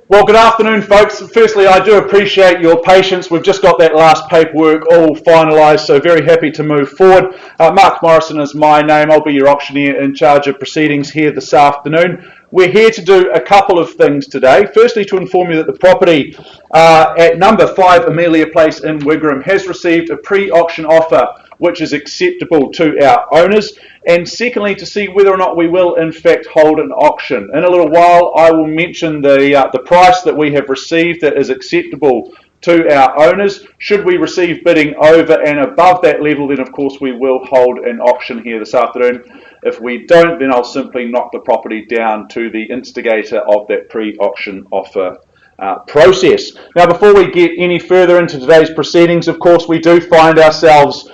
Well, good afternoon, folks. Firstly, I do appreciate your patience. We've just got that last paperwork all finalised, so very happy to move forward. Mark Morrison is my name. I'll be your auctioneer in charge of proceedings here this afternoon. We're here to do a couple of things today. Firstly, to inform you that the property at number 5 Amelia Place in Wigram has received a pre-auction offer which is acceptable to our owners, and secondly, to see whether or not we will in fact hold an auction. In a little while I will mention the price that we have received that is acceptable to our owners. Should we receive bidding over and above that level, then of course we will hold an auction here this afternoon. If we don't, then I'll simply knock the property down to the instigator of that pre-auction offer process. Now, before we get any further into today's proceedings, of course we do find ourselves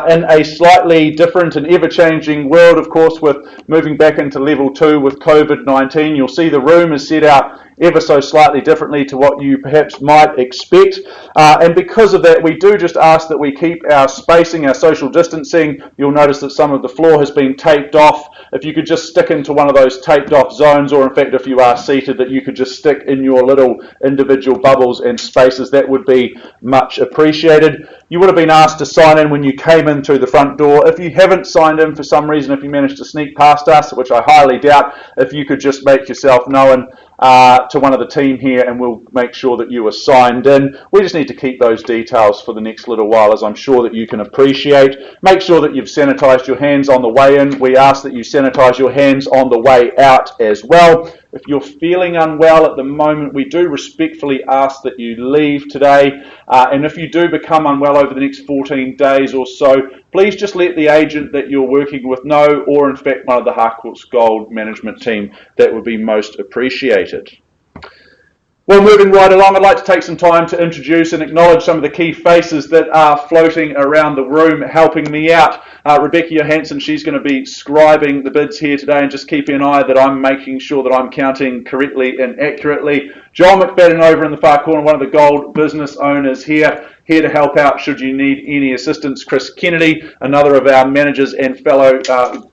in a slightly different and ever-changing world, of course, with moving back into level 2 with COVID-19. You'll see the room is set out ever so slightly differently to what you perhaps might expect, and because of that we do just ask that we keep our spacing, our social distancing. You'll notice that some of the floor has been taped off. If you could just stick into one of those taped off zones, or in fact if you are seated, that you could just stick in your little individual bubbles and spaces, that would be much appreciated. You would have been asked to sign in when you came in through the front door. If you haven't signed in for some reason, if you managed to sneak past us, which I highly doubt, if you could just make yourself known to one of the team here and we'll make sure that you are signed in. We just need to keep those details for the next little while, as I'm sure that you can appreciate. Make sure that you've sanitised your hands on the way in. We ask that you sanitise your hands on the way out as well. If you're feeling unwell at the moment, we do respectfully ask that you leave today, and if you do become unwell over the next 14 days or so, please just let the agent that you're working with know, or in fact one of the Harcourts Gold management team. That would be most appreciated. Well, moving right along, I'd like to take some time to introduce and acknowledge some of the key faces that are floating around the room helping me out. Rebecca Johansson, she's going to be scribing the bids here today, and just keeping an eye that I'm making sure that I'm counting correctly and accurately. John McFadden over in the far corner, one of the gold business owners here to help out should you need any assistance. Chris Kennedy, another of our managers and fellow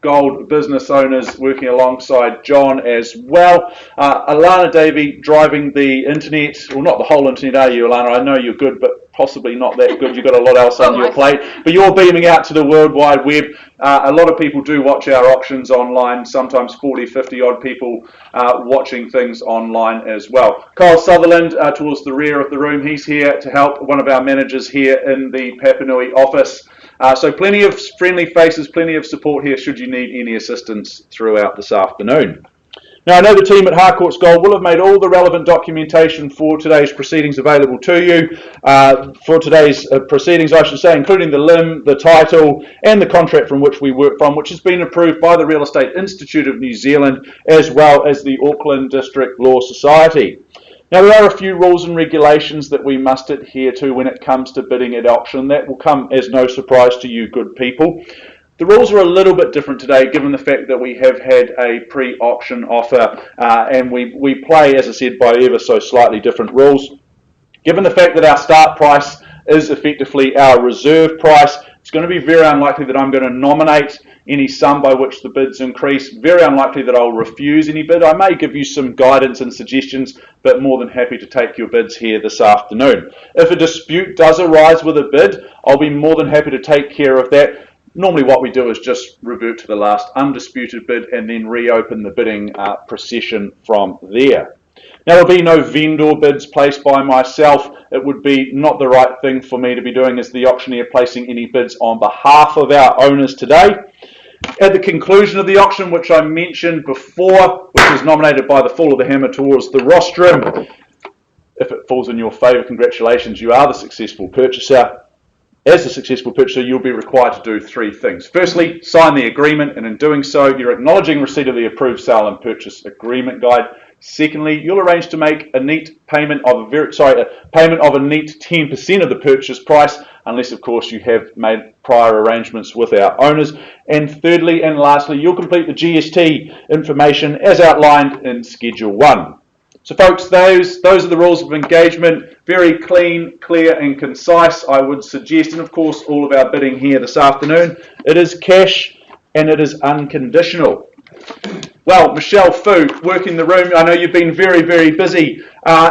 gold business owners, working alongside John as well. Alana Davey driving the internet, well, not the whole internet, are you, Alana? I know you're good, but possibly not that good. You've got a lot else on your plate, but you're beaming out to the World Wide Web. A lot of people do watch our auctions online, sometimes 40, 50 odd people watching things online as well. Kyle Sutherland towards the rear of the room, he's here to help, one of our managers here in the Papanui office. So plenty of friendly faces, plenty of support here should you need any assistance throughout this afternoon. Now, I know the team at Harcourts Gold will have made all the relevant documentation for today's proceedings available to you. For today's proceedings, I should say, including the LIM, the title, and the contract from which we work from, which has been approved by the Real Estate Institute of New Zealand, as well as the Auckland District Law Society. Now, there are a few rules and regulations that we must adhere to when it comes to bidding at auction. That will come as no surprise to you, good people. The rules are a little bit different today, given the fact that we have had a pre-auction offer, and we play, as I said, by ever so slightly different rules. Given the fact that our start price is effectively our reserve price, it's going to be very unlikely that I'm going to nominate any sum by which the bids increase. Very unlikely that I'll refuse any bid. I may give you some guidance and suggestions, but more than happy to take your bids here this afternoon. If a dispute does arise with a bid, I'll be more than happy to take care of that. Normally what we do is just revert to the last undisputed bid and then reopen the bidding procession from there. Now, there'll be no vendor bids placed by myself. It would be not the right thing for me to be doing as the auctioneer, placing any bids on behalf of our owners today. At the conclusion of the auction, which I mentioned before, which is nominated by the fall of the hammer towards the rostrum, if it falls in your favour, congratulations, you are the successful purchaser. As a successful purchaser, you'll be required to do 3 things. Firstly, sign the agreement, and in doing so, you're acknowledging receipt of the approved sale and purchase agreement guide. Secondly, you'll arrange to make a neat payment of a neat 10% of the purchase price, unless of course you have made prior arrangements with our owners. And thirdly and lastly, you'll complete the GST information as outlined in Schedule 1. So folks, those are the rules of engagement. Very clean, clear and concise, I would suggest. And of course, all of our bidding here this afternoon, it is cash and it is unconditional. Well, Michelle Fu, working the room. I know you've been very, very busy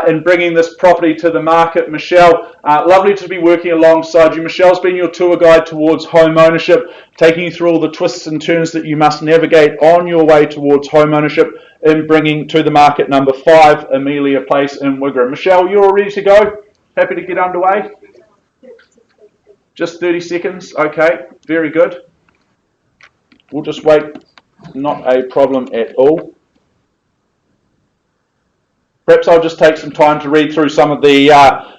in bringing this property to the market. Michelle, lovely to be working alongside you. Michelle's been your tour guide towards home ownership, taking you through all the twists and turns that you must navigate on your way towards home ownership in bringing to the market number 5, Amelia Place in Wigram. Michelle, you're all ready to go? Happy to get underway? Just 30 seconds. Okay, very good. We'll just wait. Not a problem at all. Perhaps I'll just take some time to read through some of the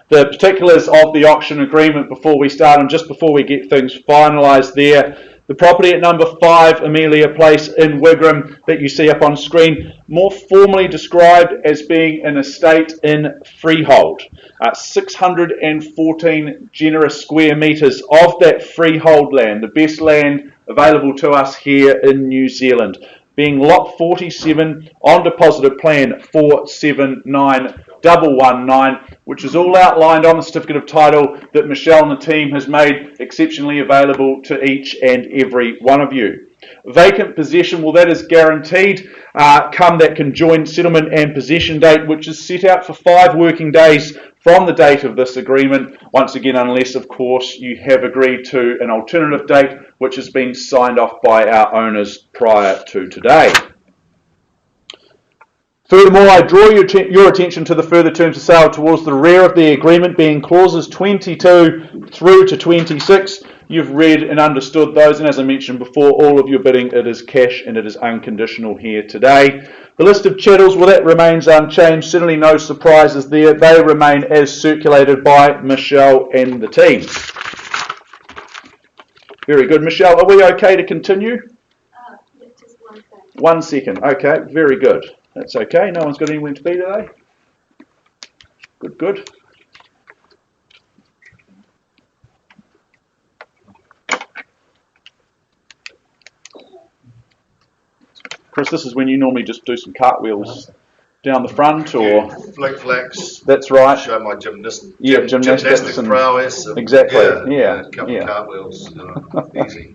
particulars of the auction agreement before we start, and just before we get things finalised there. The property at number 5, Amelia Place in Wigram, that you see up on screen, more formally described as being an estate in freehold. 614 generous square metres of that freehold land, the best land available to us here in New Zealand, being lot 47 on deposited plan 479119, which is all outlined on the certificate of title that Michelle and the team has made exceptionally available to each and every one of you. Vacant possession, well, that is guaranteed come that conjoined settlement and possession date, which is set out for 5 working days from the date of this agreement, once again, unless, of course, you have agreed to an alternative date which has been signed off by our owners prior to today. Furthermore, I draw your attention to the further terms of sale towards the rear of the agreement, being clauses 22 through to 26. You've read and understood those, and as I mentioned before, all of your bidding, it is cash and it is unconditional here today. The list of chattels, well, that remains unchanged. Certainly no surprises there. They remain as circulated by Michelle and the team. Very good. Michelle, are we okay to continue? Just 1 second. 1 second. Okay, very good. That's okay. No one's got anywhere to be today? Good, good. Chris, this is when you normally just do some cartwheels down the front, or flick flags. That's right. Show my gymnastic and prowess. Exactly. Yeah. A couple of cartwheels. Easy.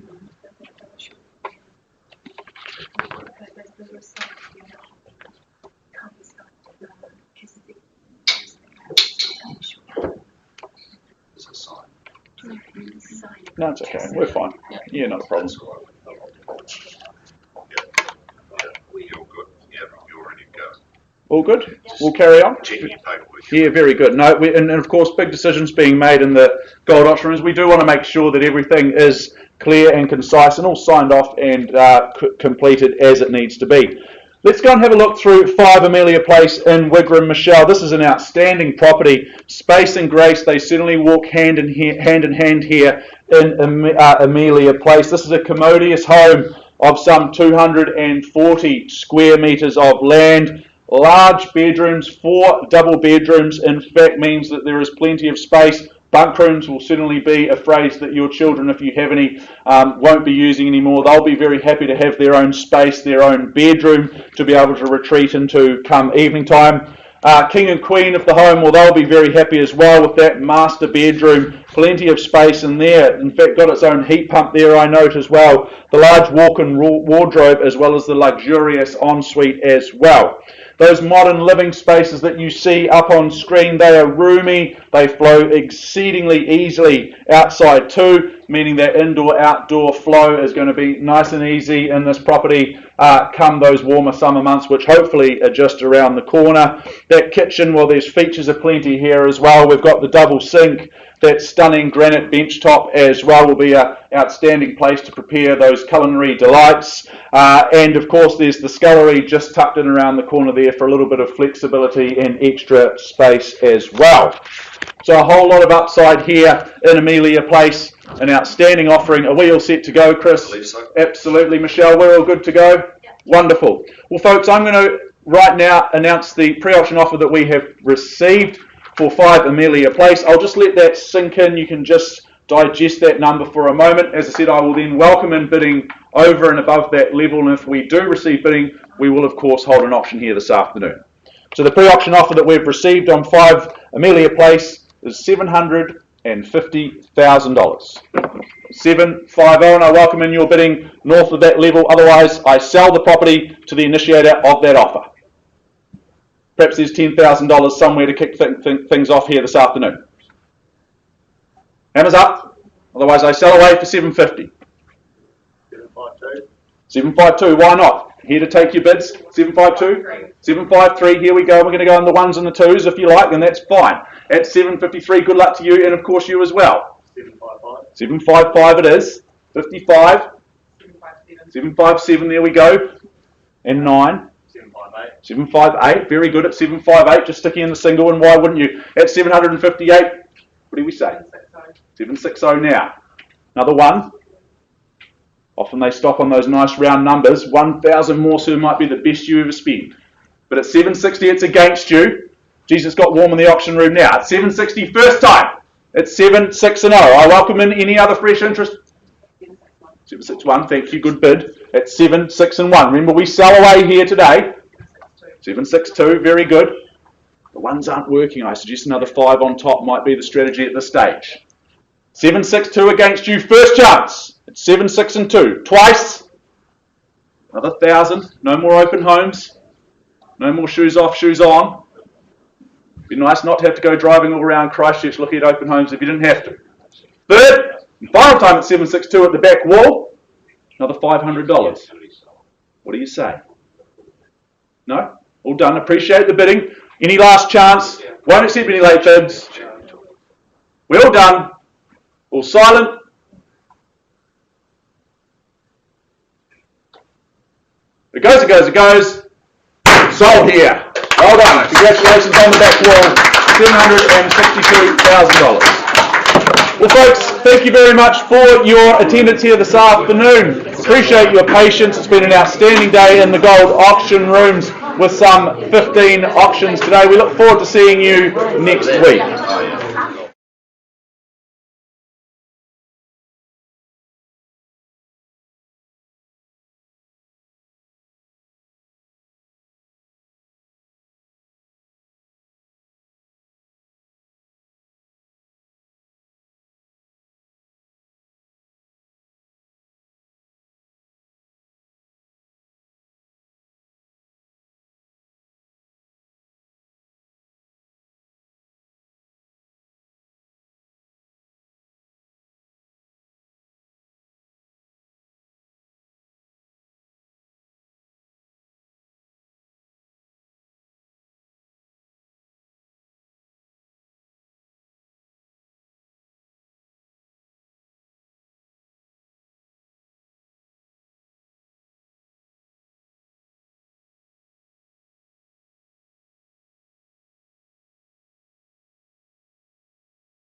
It's a sign. No, it's okay. We're fine. Yeah, not a problem. You're good. Yeah, you're ready to go. All good? We'll carry on? Yeah, very good. No, and of course, big decisions being made in the gold auction rooms. We do want to make sure that everything is clear and concise and all signed off and completed as it needs to be. Let's go and have a look through 5 Amelia Place in Wigram. Michelle, this is an outstanding property. Space and grace, they certainly walk hand in hand here in Amelia Place. This is a commodious home of some 240 square metres of land. Large bedrooms, 4 double bedrooms, in fact, means that there is plenty of space. Bunk rooms will certainly be a phrase that your children, if you have any, won't be using anymore. They'll be very happy to have their own space, their own bedroom to be able to retreat into come evening time. King and Queen of the home, well, they'll be very happy as well with that master bedroom. Plenty of space in there. In fact, got its own heat pump there, I note as well. The large walk-in wardrobe, as well as the luxurious ensuite as well. Those modern living spaces that you see up on screen, they are roomy. They flow exceedingly easily outside too, meaning that indoor-outdoor flow is going to be nice and easy in this property come those warmer summer months, which hopefully are just around the corner. That kitchen, well, there's features aplenty here as well. We've got the double sink. That stunning granite bench top as well will be an outstanding place to prepare those culinary delights. And of course there's the scullery just tucked in around the corner there for a little bit of flexibility and extra space as well. So a whole lot of upside here in Amelia Place. An outstanding offering. Are we all set to go, Chris? I believe so. Absolutely. Michelle, we're all good to go? Yeah. Wonderful. Well, folks, I'm going to right now announce the pre-auction offer that we have received for 5 Amelia Place. I'll just let that sink in. You can just digest that number for a moment. As I said, I will then welcome in bidding over and above that level, and if we do receive bidding, we will of course hold an auction here this afternoon. So the pre-auction offer that we've received on 5 Amelia Place is $750,000. 750, and I welcome in your bidding north of that level. Otherwise, I sell the property to the initiator of that offer. Perhaps there's $10,000 somewhere to kick things off here this afternoon. Hammers up. Otherwise, I sell away for 750. 752. 752. Why not? Here to take your bids. 752. 753. Here we go. We're going to go on the ones and the twos if you like, then that's fine. At 753. Good luck to you, and of course you as well. 755. 755 it is. 55. 757. There we go. And 9. 758. 758. Very good at 758. Just sticking in the single, and why wouldn't you? At 758. What do we say? 760 now. Another one. Often they stop on those nice round numbers. 1,000 more, so it might be the best you ever spent. But at 760, it's against you. Geez, it's got warm in the auction room now. At 760, first time. It's 760. I welcome in any other fresh interest. 761, thank you, good bid. At 761. Remember, we sell away here today. 762, very good. The ones aren't working. I suggest another 5 on top might be the strategy at this stage. 762 against you, first chance. It's 762. Twice. Another 1,000. No more open homes. No more shoes off, shoes on. Be nice not to have to go driving all around Christchurch looking at open homes if you didn't have to. Third and final time at 762 at the back wall. Another $500. What do you say? No? All done. Appreciate the bidding. Any last chance? Won't accept any late bids. We're all done. All silent. It goes, it goes, it goes. Sold here. Well done. Congratulations on the back wall. $762,000. Well, folks, thank you very much for your attendance here this afternoon. Appreciate your patience. It's been an outstanding day in the gold auction rooms with some 15 auctions today. We look forward to seeing you next week.